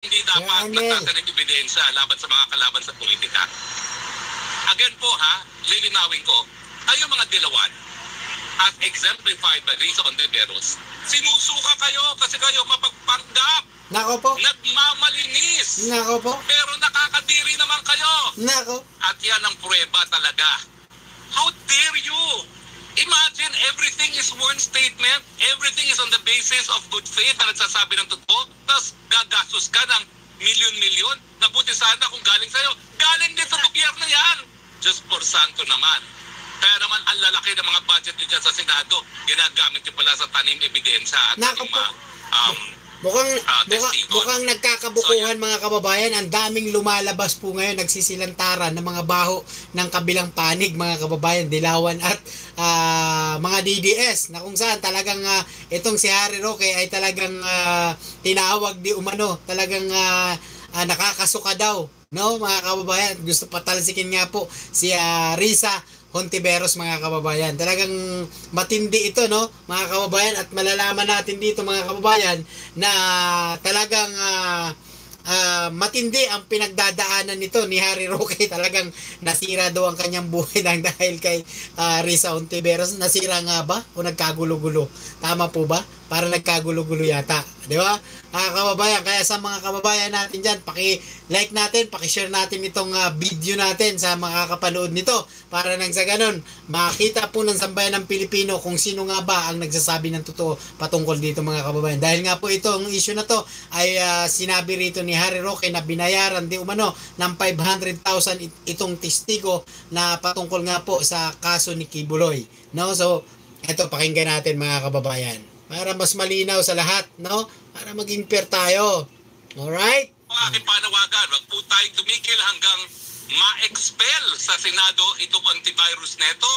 hindi dapat nagtatanim ebidensya laban sa mga kalaban sa politika. Again po ha, lilinawin ko, kayo mga dilawan, as exemplified by Risa Ontiveros, sinusuka kayo kasi kayo mapagpanggap. Nako po. Nagmamalinis. Nako po. Pero nakakadiri naman kayo. Nako. At yan ang pruweba talaga. How dare you? Imagine everything is one statement, everything is on the basis of good faith na nagsasabi ng totoo, tapos gagastos ka ng milyon-milyon, nabuti sana kung galing sa'yo. Galing din sa gobyerno yan. Just for santo naman. Kaya naman ang lalaki ng mga budget nyo dyan sa Senado, ginagamit nyo pala sa tanim ebidensya at Mukhang nagkakabukuhan mga kababayan. Ang daming lumalabas po ngayon, nagsisilantaran ng mga baho ng kabilang panig mga kababayan, dilawan at mga DDS na kung saan talagang itong si Harry Roque ay talagang tinawag di umano, talagang nakakasuka daw, no mga kababayan. Gusto patalsikin nga po si Risa Hontiveros mga kababayan. Talagang matindi ito, no mga kababayan, at malalaman natin dito mga kababayan na talagang matindi ang pinagdadaanan nito ni Harry Roque. Talagang nasira daw ang kanyang buhay dahil kay Risa Hontiveros. Nasira nga ba o nagkagulo-gulo? Tama po ba? Para nagkagulo-gulo yata, di ba? Kababayan, kaya sa mga kababayan natin dyan, paki-like natin, paki-share natin itong video natin sa mga kapanood nito para nang sa ganun, makita po ng sambayan ng Pilipino kung sino nga ba ang nagsasabi ng totoo patungkol dito mga kababayan. Dahil nga po itong issue na to ay sinabi rito ni Harry Roque na binayaran di umano ng 500,000 itong testigo na patungkol nga po sa kaso ni Kibuloy. No? So, ito pakinggan natin mga kababayan para mas malinaw sa lahat, no? Para maging fair tayo. Alright? Ang aking panawagan, wag po tayong tumigil hanggang ma-expel sa Senado itong antivirus neto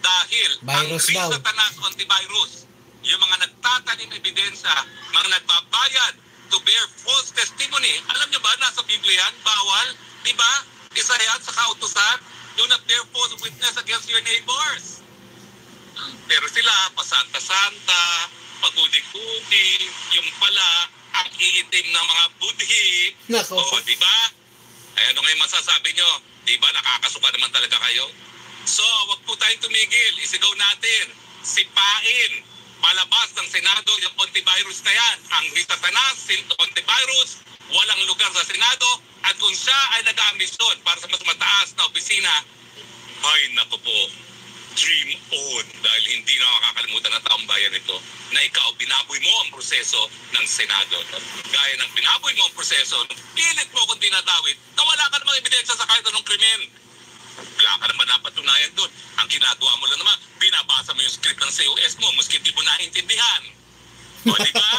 dahil virus ang Satanas antivirus, yung mga nagtatanim ebidensya, mga nagbabayad to bear false testimony. Alam nyo ba, nasa Biblia yan, bawal, di ba? Isa yan sa kautusan, do not bear false witness against your neighbors. Pero sila, pasanta-santa, pagudi-gudi, yung pala, ang iitim ng mga budhi. Nako. O, di ba? Ay, ano ngayon masasabi nyo? Di ba, nakakasuka naman talaga kayo? So, wag po tayong tumigil. Isigaw natin. Sipain. Palabas ng Senado yung antivirus na yan. Ang Satanas, antivirus, walang lugar sa Senado. At kung siya ay nag-ambisyon para sa mas mataas na opisina, ay naku po, dream on, dahil hindi na makakalimutan ng taong bayan ito na ikaw binaboy mo ang proseso ng Senado. Gaya ng binaboy mo ang proseso, pilit mo kung dinadawit na wala ka namang ebidensya sa kahit anong krimen. Wala ka naman napatunayan doon. Ang ginagawa mo lang naman, binabasa mo yung script ng COS mo, maski di mo naiintindihan. O diba?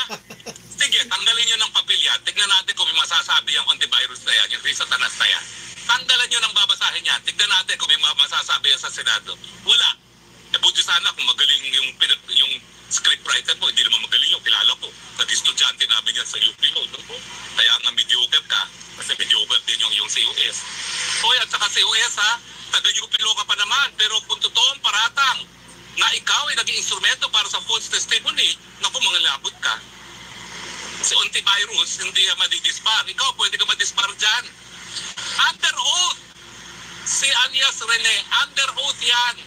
Sige, tanggalin nyo ng papel yan. Tignan natin kung may masasabi yung antivirus na yan, yung Satanas na yan. Tanggalan nyo ng babasahin yan. Tignan natin kung may masasabi yan sa Senado. Wala. E buti sana kung magaling yung scriptwriter po, hindi naman magaling yung kilala ko. Nag-estudyante namin yan sa UP Law. No? Kaya nga mediocre ka, kasi mediocre din yung COS. Hoy, at saka COS ha, taga-UP Law ka pa naman, pero kung totoong paratang na ikaw ay naging instrumento para sa false testimony, naku, mga labot ka. Si antivirus, hindi yan madidispar. Ikaw, pwede ka madispar dyan. Under oath. Si Alias Rene, under oath yan.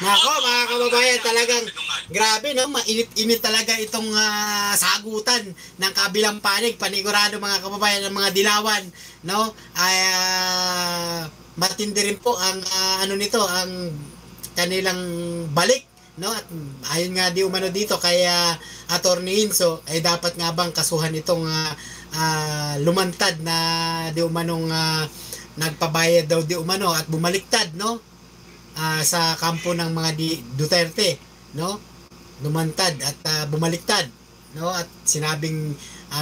Nako mga kababayan, talagang grabe, no? Mainit-init talaga itong sagutan ng kabilang panig, panigurado mga kababayan ng mga dilawan, no? Ay matindi rin po ang ano nito, ang kanilang balik, no? At ayon nga di umano dito kaya Attorney Inso ay dapat nga bang kasuhan itong lumantad na di umanong nagpabayad daw di umano at bumaliktad, no? Sa kampo ng mga Duterte, no? Lumantad at bumaliktad, no? At sinabing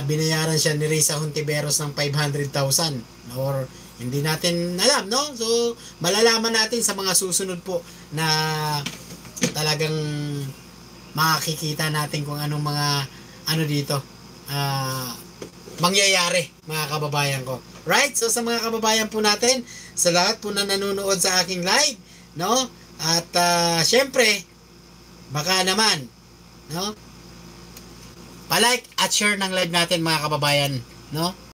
binayaran siya ni Risa Hontiveros ng 500,000 or hindi natin alam, no? So malalaman natin sa mga susunod po na talagang makikita natin kung anong mga ano dito mangyayari mga kababayan ko. Right? So sa mga kababayan po natin, sa lahat po na nanonood sa aking live, no? At syempre, baka naman, no? Pa-like at share ng live natin mga kababayan no?